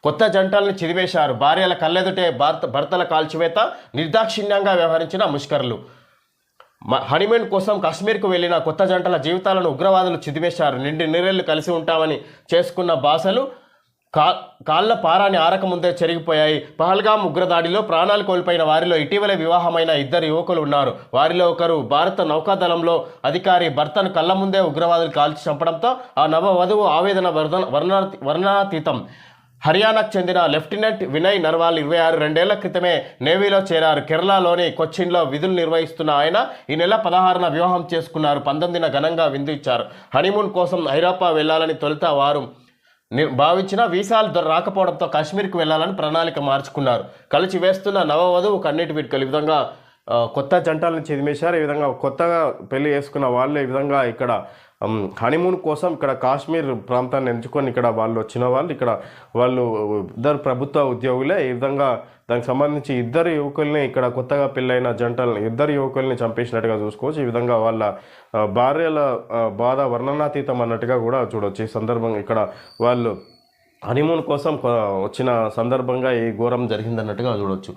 కొత్త జంటల్ని చిదివేశారు. భార్యల కళ్ళెదుటే భర్తల కాల్చివేత, నిర్దాక్షిణ్యంగా వ్యవహరించిన ముష్కరులు. హనీమూన్ కోసం కాశ్మీర్కు వెళ్లిన కొత్త జంటల జీవితాలను ఉగ్రవాదులు చిదివేశారు. నిండి నీరెళ్లు కలిసి ఉంటామని చేసుకున్న బాసలు కాళ్ల పారాని ఆరకముందే చెరిగిపోయాయి. పహల్గామ్ ఉగ్రదాడిలో ప్రాణాలు కోల్పోయిన వారిలో ఇటీవలే వివాహమైన 2 యువకులు ఉన్నారు. వారిలో ఒకరు భారత నౌకాదళంలో అధికారి. భర్తను కళ్ల ముందే ఉగ్రవాదులు కాల్చి చంపడంతో ఆ నవ వధువు ఆవేదన వర్ణనాతీతం. హర్యానాకు చెందిన లెఫ్టినెంట్ వినయ్ నర్వాల్ 26 రెండేళ్ల క్రితమే నేవీలో చేరారు. కేరళలోని కొచ్చిన్లో విధులు నిర్వహిస్తున్న ఆయన ఈ నెల 16న వివాహం చేసుకున్నారు. 19న ఘనంగా విందు ఇచ్చారు. హనీమూన్ కోసం ఐరోపా వెళ్లాలని తొలుత వారు భావించిన వీసాలు రాకపోవడంతో కాశ్మీర్కి వెళ్లాలని ప్రణాళిక మార్చుకున్నారు. కలిసి వేస్తున్న నవవధువు కన్నీటి వీడ్కలు. ఈ విధంగా కొత్త జంటలను చిదిమేశారు. ఈ విధంగా కొత్తగా పెళ్లి చేసుకున్న వాళ్ళు ఈ విధంగా ఇక్కడ హనీమూన్ కోసం ఇక్కడ కాశ్మీర్ ప్రాంతాన్ని ఎంచుకొని ఇక్కడ వాళ్ళు వచ్చిన వాళ్ళు ఇక్కడ వాళ్ళు 2 ప్రభుత్వ ఉద్యోగులే. ఈ విధంగా దానికి సంబంధించి 2 యువకుల్ని ఇక్కడ కొత్తగా పెళ్ళైన జంటలను 2 యువకుల్ని చంపేసినట్టుగా చూసుకోవచ్చు. ఈ విధంగా వాళ్ళ భార్యల బాధ వర్ణనాతీతం అన్నట్టుగా కూడా చూడవచ్చు. ఈ సందర్భంగా ఇక్కడ వాళ్ళు హనీమూన్ కోసం వచ్చిన సందర్భంగా ఈ ఘోరం జరిగిందన్నట్టుగా చూడవచ్చు.